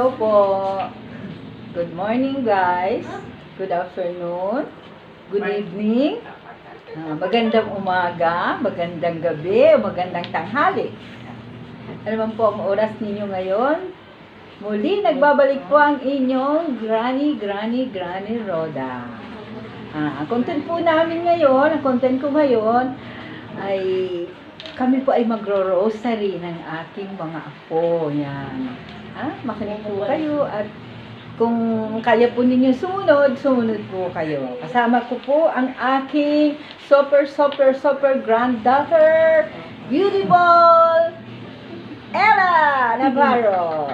Hello po. Good morning guys. Good afternoon. Good evening. Magandang umaga, magandang gabi, magandang tanghali. Ano man po ang oras ninyo ngayon? Muli nagbabalik po ang inyong Granny Roda. Ang content po namin ngayon, ang content ko ngayon ay kami po ay magro-rosary ng aking mga apo. Yan. Makinig po kayo at kung kaya po ninyo sumunod po kayo. Kasama ko po ang aking super granddaughter, beautiful Ella Navarro.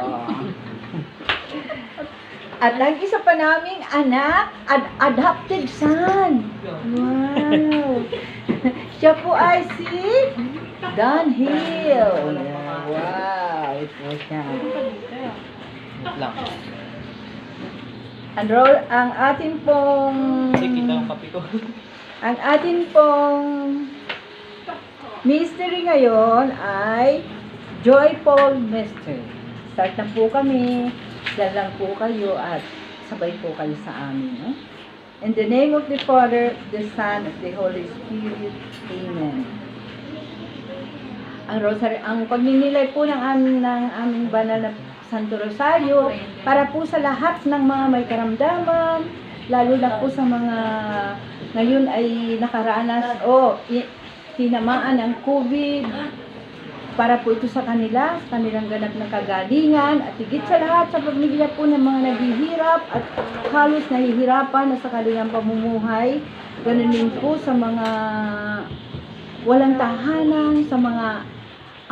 At ang isa pa naming anak, adopted son. Wow. Siya po ay si Don Hill. Wow, ito siya. Ang ating pong ang ating pong mystery ngayon ay Joyful Mystery. Start na po kami. Dahil lang po kayo at sabay po kayo sa amin. No? In the name of the Father, the Son, of the Holy Spirit. Amen. Ang rosary, ang pagninilay po ng aming banal na Santo Rosario para po sa lahat ng mga may karamdaman, lalo na po sa mga ngayon ay nakaranas o tinamaan ng COVID, para po ito sa kanila, sa kanilang ganap na kagalingan, at higit sa lahat sa pamilya po ng mga naghihirap at halos nahihirapan na sa kanilang pamumuhay. Ganun din po sa mga walang tahanan, sa mga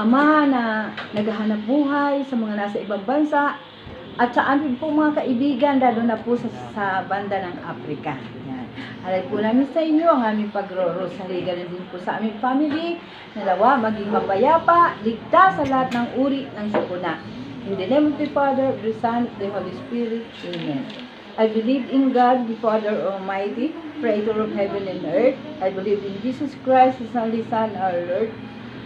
ama na naghahanap buhay, sa mga nasa ibang bansa, at sa amin po mga kaibigan, lalo na po sa banda ng Africa. Yan. Alay po namin sa inyo ang aming pagro-rosary. Ganun din po sa aming family, nalawa maging mapayapa, ligtas sa lahat ng uri ng sakuna. In the name of the Father, the Son, the Holy Spirit. Amen. I believe in God, the Father Almighty, Creator of heaven and earth. I believe in Jesus Christ, His only Son, our Lord.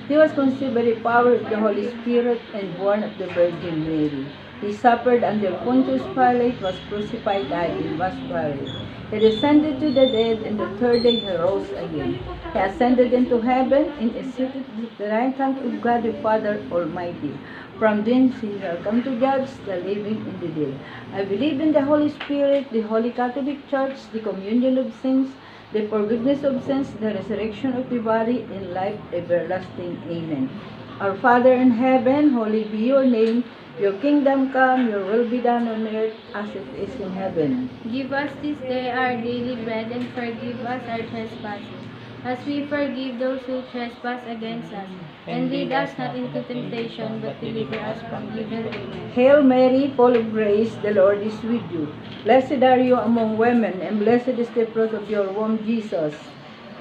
He was conceived by the power of the Holy Spirit and born of the Virgin Mary. He suffered under Pontius Pilate, was crucified, died, and was buried. He descended to the dead, and the third day he rose again. He ascended into heaven, and is seated at the right hand of God the Father Almighty. From thence he shall come to judge the living and the dead. I believe in the Holy Spirit, the Holy Catholic Church, the communion of saints, the forgiveness of sins, the resurrection of the body, and life everlasting. Amen. Our Father in heaven, holy be your name. Your kingdom come, your will be done on earth as it is in heaven. Give us this day our daily bread, and forgive us our trespasses, as we forgive those who trespass against us. And lead us not into temptation, but deliver us from evil. Amen. Hail Mary, full of grace, the Lord is with you. Blessed are you among women, and blessed is the fruit of your womb, Jesus.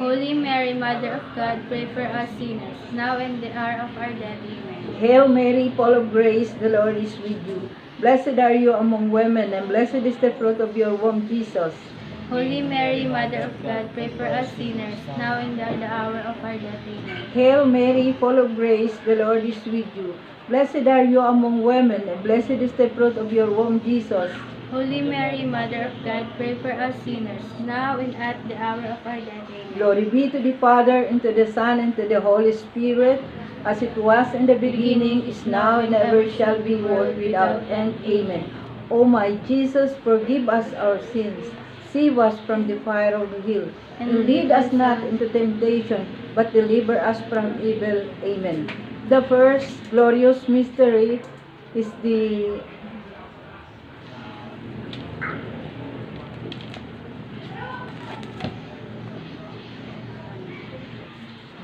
Holy Mary, Mother of God, pray for us sinners, now and the hour of our death. Amen. Hail Mary, full of grace, the Lord is with you. Blessed are you among women, and blessed is the fruit of your womb, Jesus. Holy Mary, Mother of God, pray for us sinners, now and at the hour of our death. Amen. Hail Mary, full of grace, the Lord is with you. Blessed are you among women, and blessed is the fruit of your womb, Jesus. Holy Mary, Mother of God, pray for us sinners, now and at the hour of our death. Amen. Glory be to the Father, and to the Son, and to the Holy Spirit, as it was in the beginning, is now, and ever shall be, world without end. Amen. O my Jesus, forgive us our sins. Save us from the fire of hell, and lead us not into temptation, but deliver us from evil. Amen. The first glorious mystery is the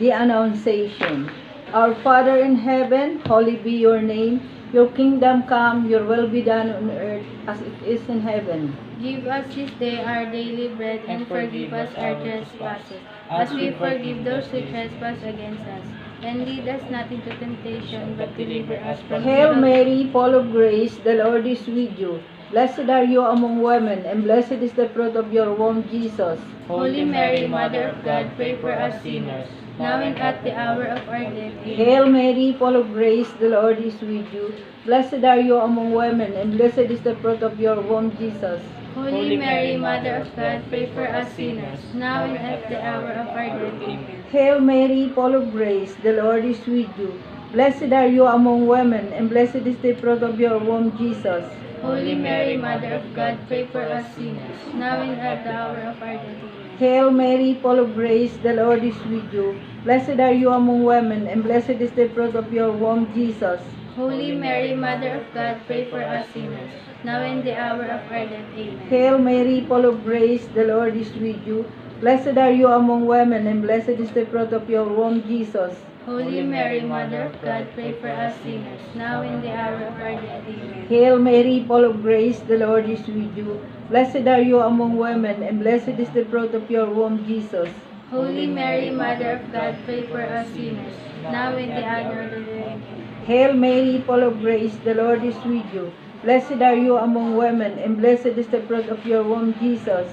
Annunciation. Our Father in heaven, holy be your name. Your kingdom come, your will be done on earth as it is in heaven. Give us this day our daily bread, and forgive us our trespasses, as we forgive those who trespass against us. And lead us not into temptation, but deliver us from Hail evil. Mary, full of grace, the Lord is with you. Blessed are you among women, and blessed is the fruit of your womb, Jesus. Holy Mary, Mother of God, pray for us sinners, now and at the hour of our death. Amen. Hail Mary, full of grace, the Lord is with you. Blessed are you among women, and blessed is the fruit of your womb, Jesus. Holy Mary, Mother of God, pray for us sinners, now and at the hour of our death. Amen. Hail Mary, full of grace, the Lord is with you. Blessed are you among women, and blessed is the fruit of your womb, Jesus. Holy Mary, Mother of God, pray for us sinners, now and at the hour of our death. Amen. Hail Mary, full of grace, the Lord is with you. Blessed are you among women, and blessed is the fruit of your womb, Jesus. Holy Mary, Mother of God, pray for us sinners, now and the hour of our death. Amen. Hail Mary, full of grace, the Lord is with you. Blessed are you among women, and blessed is the fruit of your womb, Jesus. Holy Mary, Mother of God, pray for us sinners, now and the hour of our death. Amen. Hail Mary, full of grace, the Lord is with you. Blessed are you among women, and blessed is the fruit of your womb, Jesus. Holy Mary, Mother of God, pray for us sinners, now and the hour of our death. Amen. Hail Mary, full of grace, the Lord is with you. Blessed are you among women, and blessed is the fruit of your womb, Jesus.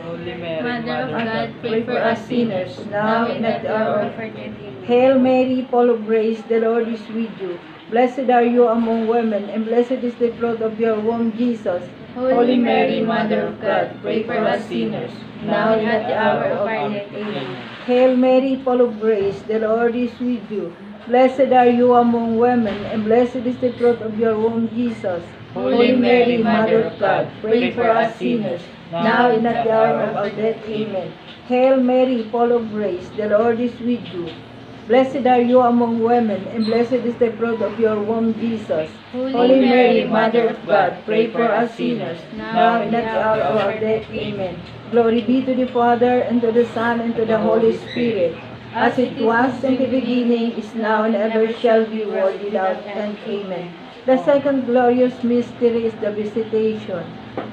Holy Mary, Mother of God, pray for us sinners, now and at the hour of our death. Amen. Hail Mary, full of grace, the Lord is with you. Blessed are you among women, and blessed is the fruit of your womb, Jesus. Holy Mary, Mother of God, pray for us sinners, now and at the hour of our death. Amen. Hail Mary, full of grace, the Lord is with you. Blessed are you among women, and blessed is the fruit of your womb, Jesus. Holy Mary, Mother of God, pray for us sinners, now and at the hour of our death. Amen. Hail Mary, full of grace, the Lord is with you. Blessed are you among women, and blessed is the fruit of your womb, Jesus. Holy Mary, Mother of God, pray for us sinners, now and at the hour of our death. Amen. Glory be to the Father, and to the Son, and to the Holy Spirit, as it was in the beginning, is now, and ever shall be, world without end. Amen. The second glorious mystery is the visitation.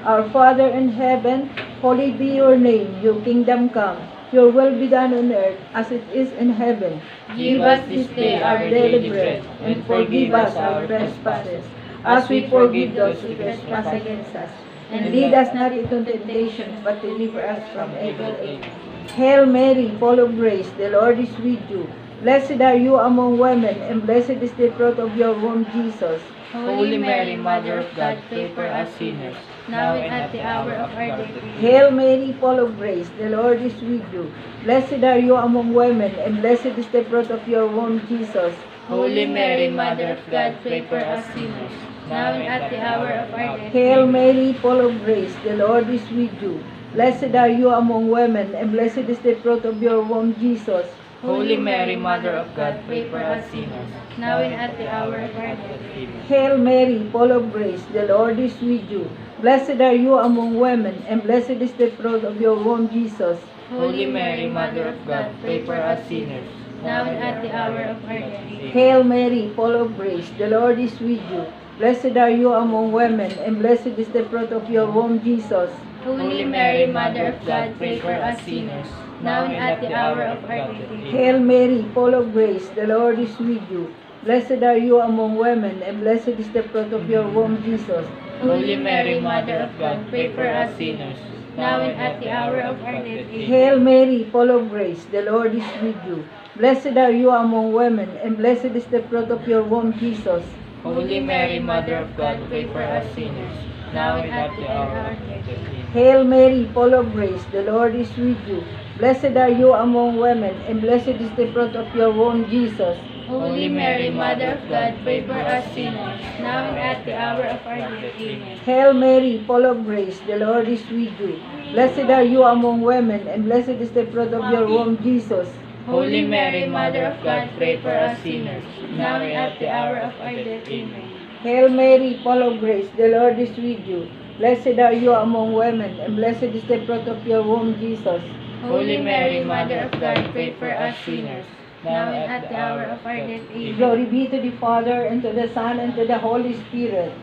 Our Father in heaven, holy be your name, your kingdom come. Your will be done on earth as it is in heaven. Give us this day our daily bread, and forgive us our trespasses, as we forgive those who trespass against us. And lead us not into temptation, but deliver us from evil. Amen. Hail Mary, full of grace, the Lord is with you. Blessed are you among women, and blessed is the fruit of your womb, Jesus. Holy Mary, Mother of God, pray for us sinners, now and at the hour of our death. Amen. Hail Mary, full of grace, the Lord is with you. Blessed are you among women, and blessed is the fruit of your womb, Jesus. Holy Mary, Mother of God, pray for us sinners, now and at the hour of our death. Hail Mary, full of grace, the Lord is with you. Blessed are you among women, and blessed is the fruit of your womb, Jesus. Holy Mary, Mother of God, pray for us sinners, now and at the hour of our death. Amen. Hail Mary, full of grace, the Lord is with you. Blessed are you among women, and blessed is the fruit of your womb, Jesus. Holy Mary, Mother of God, pray for us sinners, now and at the hour of our death. Amen. Hail Mary, full of grace, the Lord is with you. Blessed are you among women, and blessed is the fruit of your womb, Jesus. Holy Mary, Mother of God, pray for us sinners, now and at the hour of our death. Amen. Hail Mary, full of grace, the Lord is with you. Blessed are you among women, and blessed is the fruit of your womb, Jesus. Holy Mary, Mother of God, pray for us sinners, now and at the hour of our death. Amen. Hail Mary, full of grace, the Lord is with you. Blessed are you among women, and blessed is the fruit of your womb, Jesus. Holy Mary, Mother of God, pray for us sinners, now and at the hour of our death. Amen. Hail Mary, full of grace, the Lord is with you. Blessed are you among women, and blessed is the fruit of your womb, Jesus. Holy Mary, Mother of God, pray for us sinners, now and at the hour of our death. Amen. Hail Mary, full of grace, the Lord is with you. Blessed are you among women, and blessed is the fruit of your womb, Jesus. Holy Mary, Mother of God, pray for us sinners, now and at the hour of our death. Amen. Hail Mary, full of grace, the Lord is with you. Blessed are you among women, and blessed is the fruit of your womb, Jesus. Holy Mary, Mother of God, pray for us sinners, now and at the hour of our death. Amen. Glory be to the Father, and to the Son, and to the Holy Spirit.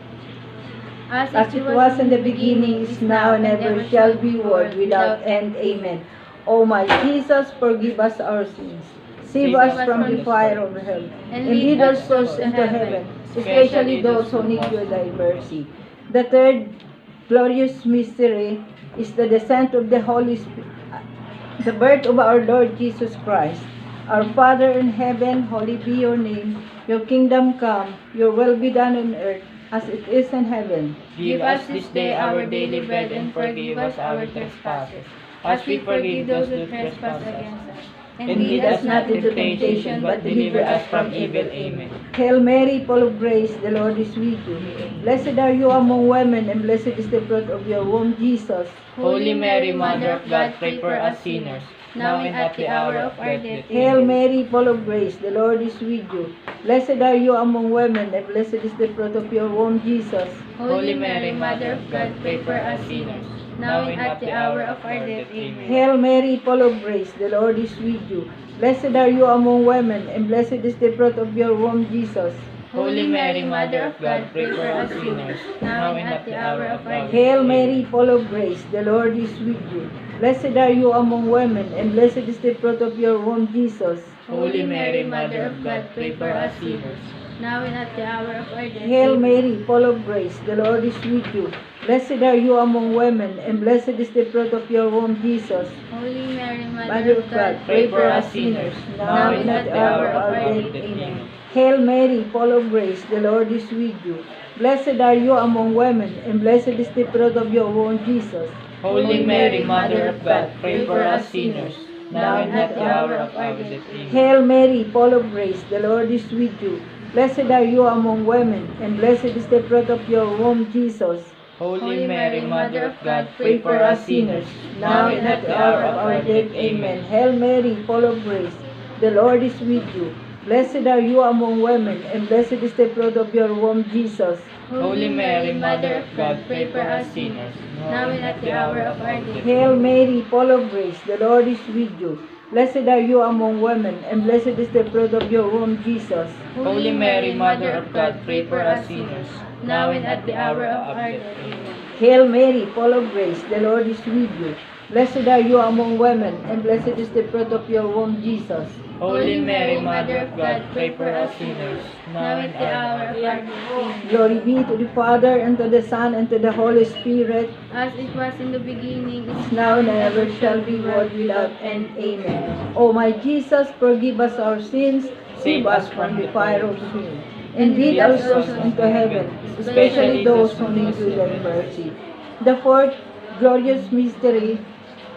As As it was in the beginning, is now, and ever shall be, world without end. Amen. O my Jesus, forgive us our sins. Save us from the fire of hell, and lead our souls into heaven, especially those who need your thy mercy. The third glorious mystery is the descent of the Holy Spirit, the birth of our Lord Jesus Christ. Our Father in heaven, holy be your name. Your kingdom come, your will be done on earth as it is in heaven. Give us this day our daily bread, and forgive us our trespasses, as we forgive those who trespass against us. And lead us not into temptation, but deliver us from evil. Amen. Hail Mary, full of grace, the Lord is with you. Blessed are you among women, and blessed is the fruit of your womb, Jesus. Holy Mary, Mother of God, pray for us sinners, now and at the hour of our death. Hail Amen. Mary, full of grace, the Lord is with you. Blessed are you among women, and blessed is the fruit of your womb, Jesus. Holy Mary, Mother of God, pray for us sinners, now and at the hour of our death. Amen. Hail Mary, full of grace, the Lord is with you. Blessed are you among women, and blessed is the fruit of your womb, Jesus. Holy Mary, Mother of God, pray for us sinners, now and at the hour of our death. Hail Mary, full of grace, the Lord is with you. Blessed are you among women, and blessed is the fruit of your womb, Jesus. Holy Mary, Mother of God, pray for us sinners, now and at the hour of our death. Hail Mary, full of grace, the Lord is with you. Blessed are you among women, and blessed is the fruit of your womb, Jesus. Holy Mary, Mother Mother of God, pray for us sinners, now and at the hour of our death. Amen. Hail Mary, full of grace, the Lord is with you. Blessed are you among women, and blessed is the fruit of your womb, Jesus. Holy Mary, Mother of God, pray for us sinners, now and at the hour of our death. Amen. Hail Mary, full of grace, the Lord is with you. Blessed are you among women, and blessed is the fruit of your womb, Jesus. Holy Mary, Mother of God, Pray for us sinners, now and at the hour of our death. Amen. Hail Mary, full of grace, the Lord is with you. Blessed are you among women, and blessed is the fruit of your womb, Jesus. Holy Mary, Mother of God, pray for us sinners, now and at the hour of our death. Hail Mary, full of grace, the Lord is with you. Blessed are you among women, and blessed is the fruit of your womb, Jesus. Holy Mary, Mother of God, pray for us sinners, now and at the hour of our death. Amen. Hail Mary, full of grace, the Lord is with you. Blessed are you among women, and blessed is the fruit of your womb, Jesus. Holy Mary, Mother of God, pray for us sinners, now and at the hour of our death. Amen. Glory be to the Father, and to the Son, and to the Holy Spirit, As it was in the beginning, is now and ever shall be, world without end. Amen. O my Jesus, forgive us our sins, save us from the fire of sin, and lead our souls into heaven, especially those who need your mercy. The fourth glorious mystery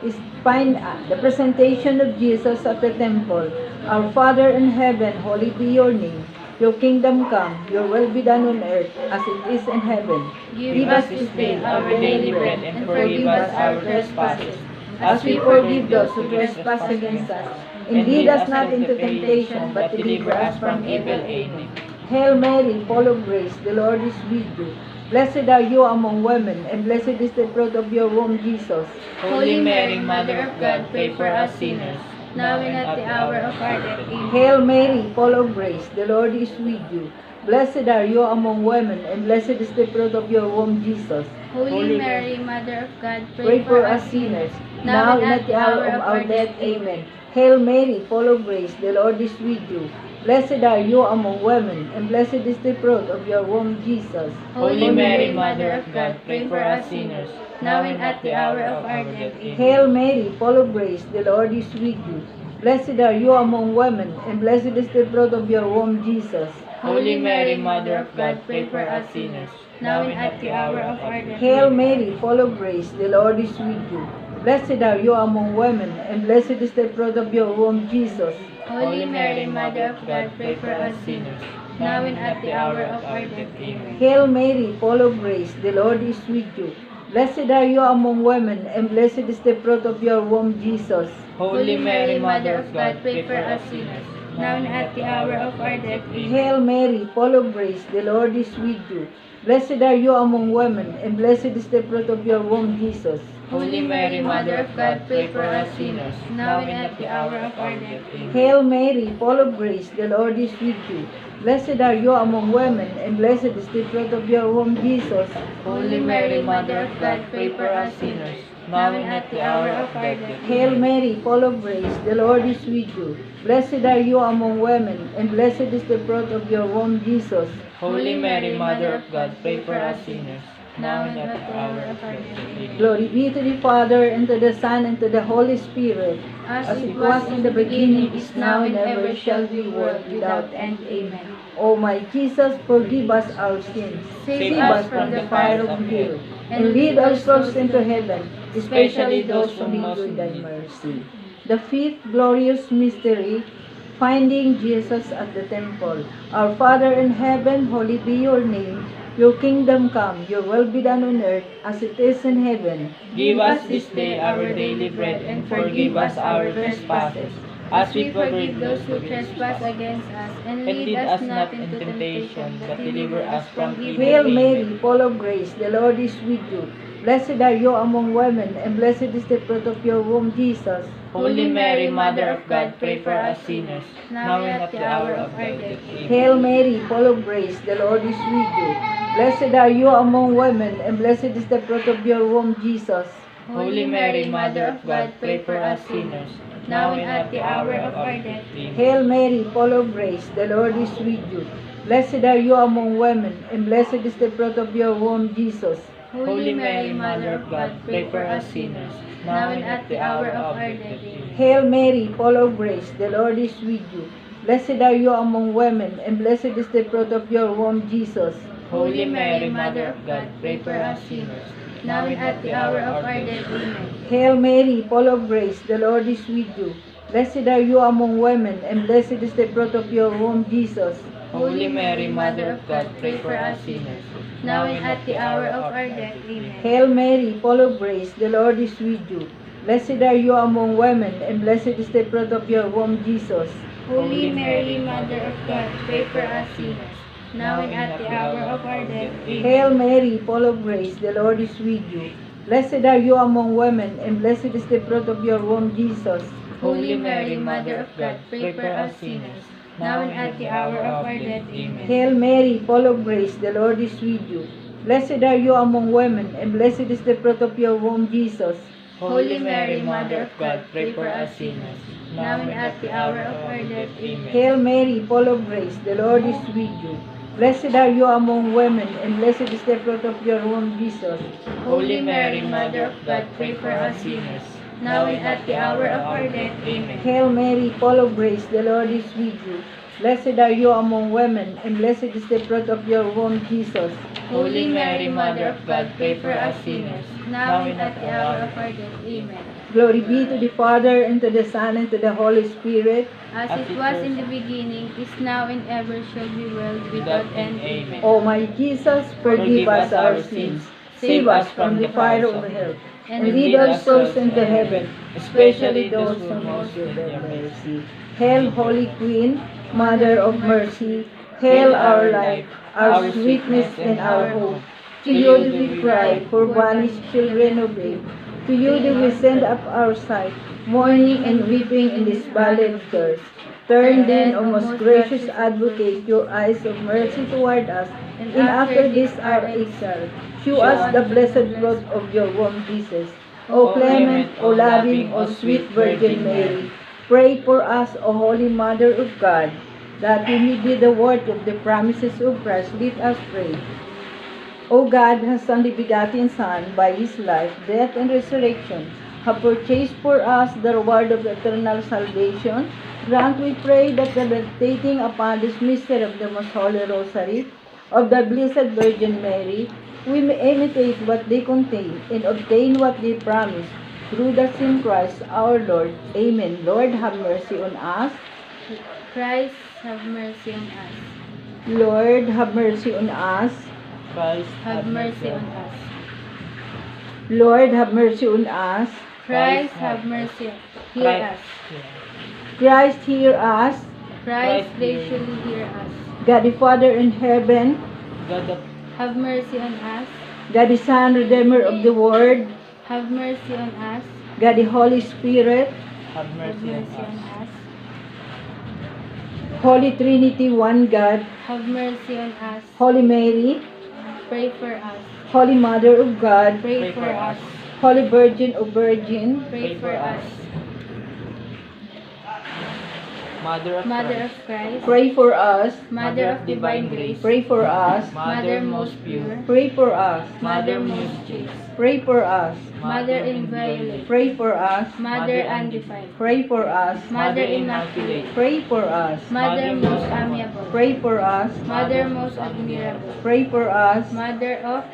is the presentation of Jesus at the temple. Our Father in heaven, holy be your name. Your kingdom come, your will be done on earth as it is in heaven. Give us this day our daily bread, and forgive us our trespasses, as we forgive those who trespass against us. And lead us not into temptation, but deliver us from evil. Amen. Hail Mary, full of grace, the Lord is with you. Blessed are you among women, and blessed is the fruit of your womb, Jesus. Holy Mary, Mother of God, pray for us sinners, now and at the hour of our death. Amen. Hail Mary, full of grace, the Lord is with you. Blessed are you among women, and blessed is the fruit of your womb, Jesus. Holy Mary, Mother of God, Pray for us sinners, now and at the hour of our death. Amen. Hail Mary, full of grace, the Lord is with you. Blessed are you among women, and blessed is the fruit of your womb, Jesus. Holy Mary, Mother of God, pray for us sinners, now and at the hour of our death. Amen. Hail Mary, full of grace, the Lord is with you. Blessed are you among women, and blessed is the fruit of your womb, Jesus. Holy Mary, Mother of God, pray for us sinners, now and at the hour of our death. Hail Mary, full of grace, the Lord is with you. Blessed are you among women, and blessed is the fruit of your womb, Jesus. Holy Mary, Mother of God, pray for us sinners, now and at the hour of our death. Amen. Hail Mary, full of grace, the Lord is with you. Blessed are you among women, and blessed is the fruit of your womb, Jesus. Holy Mary, Mother of God, pray for us sinners, now and at the hour of our death. Amen. Hail Mary, full of grace, the Lord is with you. Blessed are you among women, and blessed is the fruit of your womb, Jesus. Holy Mary, Mother of God, pray for us sinners, now and at the hour of our death. Amen. Hail Mary, full of grace, the Lord is with you. Blessed are you among women, and blessed is the fruit of your womb, Jesus. Holy Mary, Mother of God, pray for us sinners, now and at the hour of our death. Hail Mary, full of grace, the Lord is with you. Blessed are you among women, and blessed is the fruit of your womb, Jesus. Holy Mary, Mother of God, pray for us sinners, now and at the hour of our death. Amen. Glory be to the Father, and to the Son, and to the Holy Spirit, As it was in the beginning, is now, and ever shall be, world without end. Amen. O my Jesus, forgive us our sins. Save us from the fire of hell, and lead our souls into heaven, especially those who need thy mercy. The fifth glorious mystery, finding Jesus at the temple. Our Father in heaven, holy be your name. Your kingdom come, your will be done on earth as it is in heaven. Give us this day our daily bread, and forgive us our trespasses, as we forgive those who trespass against us. And lead us not into temptation, but deliver us from evil. Hail Amen. Mary, full of grace, the Lord is with you. Blessed are you among women, and blessed is the fruit of your womb, Jesus. Holy Mary, Mother of God, pray for us sinners, now and at the hour of our death. Amen. Hail Mary, full of grace, the Lord is with you. Blessed are you among women, and blessed is the fruit of your womb, Jesus. Holy Mary, Mother of God, pray for us sinners, now and at the hour of our death. Amen. Hail Mary, full of grace, the Lord is with you. Blessed are you among women, and blessed is the fruit of your womb, Jesus. Holy Mary, Mother of God, pray for us sinners, now and at the hour of our death. Amen. Hail Mary, full of grace, the Lord is with you. Blessed are you among women, and blessed is the fruit of your womb, Jesus. Holy Mary, Mother of God, pray for us sinners, now and at the hour of our death. Amen. Hail Mary, full of grace, the Lord is with you. Blessed are you among women, and blessed is the fruit of your womb, Jesus. Holy Mary, Mother of God, pray for us sinners, now and at the hour of our death. Amen. Hail Mary, full of grace, the Lord is with you. Blessed are you among women, and blessed is the fruit of your womb, Jesus. Holy Mary, Mother of God, pray for us sinners, now and at the hour of our death. Amen. Hail Mary, full of grace, the Lord is with you. Blessed are you among women, and blessed is the fruit of your womb, Jesus. Holy Mary, Mother of God, pray for us sinners, now and at the hour of our death. Amen. Hail Mary, full of grace, the Lord is with you. Blessed are you among women, and blessed is the fruit of your womb, Jesus. Holy Mary, Mother of God, pray for us sinners, now and at the hour of our death. Amen. Hail Mary, full of grace, the Lord is with you. Blessed are you among women, and blessed is the fruit of your womb, Jesus. Holy Mary, Mother of God, pray for us sinners, now and at the hour of our death. Amen. Hail Mary, full of grace, the Lord is with you. Blessed are you among women, and blessed is the fruit of your womb, Jesus. Holy Mary, Mother of God, pray for us sinners, now and at the hour of our death. Amen. Glory be to the Father, and to the Son, and to the Holy Spirit. As it was in the beginning, is now, and ever shall be, world without end. Amen. O my Jesus, forgive us our sins. Save us from the fire of hell, and lead our souls into heaven, especially those who most need thy mercy. Hail, Holy Queen, Mother of Mercy. Hail our life, our sweetness, and our hope. To you do we cry, for banished children of Eve. To you do we send up our sight, mourning and weeping in this valley of tears. Turn then, O most gracious Advocate, your eyes of mercy toward us, and after this our exile, shew us the blessed fruit of your womb, Jesus. O clement, O loving, O sweet Virgin Mary, pray for us, O Holy Mother of God, that we may be the worth of the promises of Christ. Let us pray. O God, whose only begotten Son, by his life, death, and resurrection, have purchased for us the reward of eternal salvation, grant, we pray, that the meditating upon this mystery of the Most Holy Rosary of the Blessed Virgin Mary, we may imitate what they contain and obtain what they promise, through the same Christ our Lord. Amen. Lord, have mercy on us. Christ, have mercy on us. Lord, have mercy on us. Christ, Have mercy on us. Lord, have mercy on us. Christ, have mercy. Hear us. Christ, hear us. Christ, graciously hear us. God the Father in heaven, God of Have mercy on us. God the Son, Redeemer of the world, Have mercy on us. God the Holy Spirit, have Have mercy on mercy on us. us. Holy Trinity, one God, Have mercy on us. Holy Mary, Pray for us. Holy Mother of God, Pray for us. Holy Virgin of Virgin, Pray for us. Mother of Mother of Christ, Christ, Pray for us. Mother of divine grace, Pray for us. Mother most pure, Pray for us. Mother most chaste, Pray for us. Mother inviolate, Pray for us. Mother undefiled, Pray for us. Mother immaculate, Pray for us. Mother most amiable, Pray for us. Mother most admirable, Pray for us. Mother of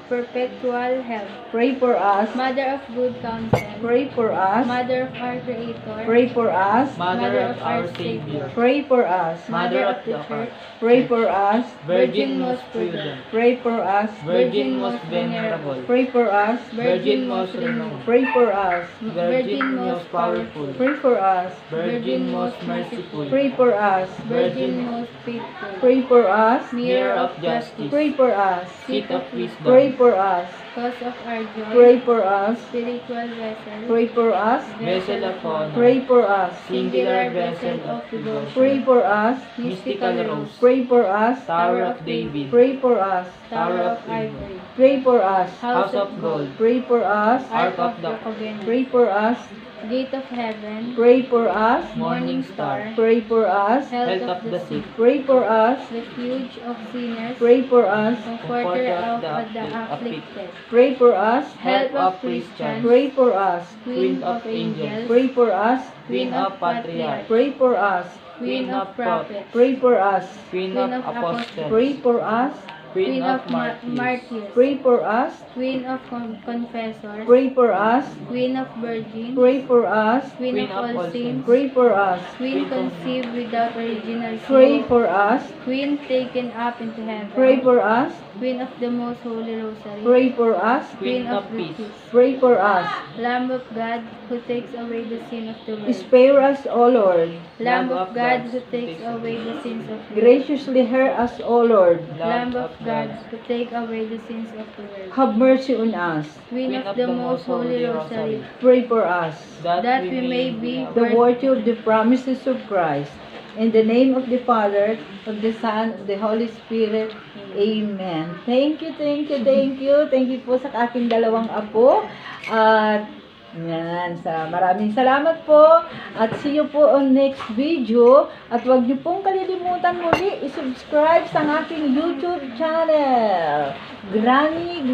perpetual health, Pray for us. Mother of good counsel, Pray for us. Mother of our Creator, Pray for us. Mother of our Savior, Pray for us. Mother of the Church, Pray for us. Virgin most prudent, Pray for us. Virgin most venerable, Pray for us. Virgin most renowned, Pray for us. Virgin most powerful, Pray for us. Virgin most merciful, Pray for us. Virgin most faithful, Pray for us. Mirror of justice, Pray for us. Seat of wisdom, Pray for us. cause of our joy, Pray for us. spiritual vessel, Pray for us. vessel of honor, Pray for us. singular vessel of devotion, Pray for us. mystical rose, Pray for us. Tower of David, Pray for us. Tower of ivory, Pray for us. House of gold, Pray for us. Ark of the Covenant, Pray for us. Gate of heaven, Pray for us. morning star, Pray for us. health health of the sick, Pray for us. refuge of sinners, Pray for us. comforter of the afflicted, Pray for us. help of Christians, Pray for us. Queen of angels, Pray for us. Queen of patriarchs, Pray for us. Queen of prophets, Pray for us. Queen of apostles, Pray for us. Queen of martyrs, martyrs, Pray for us. Queen of confessors, Pray for us. Queen of virgins, Pray for us. Queen of all saints, Pray for us. Queen conceived without original Pray sin, for us. Queen taken up into heaven, Pray for us. Queen of the most holy rosary, Pray for us. Queen of the peace, peace, Pray for us. Lamb of God who takes away the sin of the world, Spare us, O Lord. Lamb of God who takes away the sins of the world, Graciously hear us, O Lord. Lamb of God who take away the sins of the world, Have mercy on us. Queen of the most holy rosary, Pray for us. that we may be The virtue of the promises of Christ. In the name of the Father, of the Son, of the Holy Spirit. Amen. Thank you, thank you, thank you. Thank you po sa aking dalawang apo. At maraming salamat po. At see you po on next video. At huwag niyo pong kalilimutan muli i-subscribe sa aking YouTube channel. Granny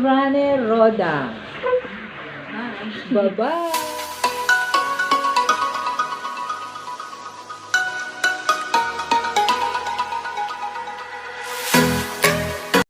Roda. Bye-bye.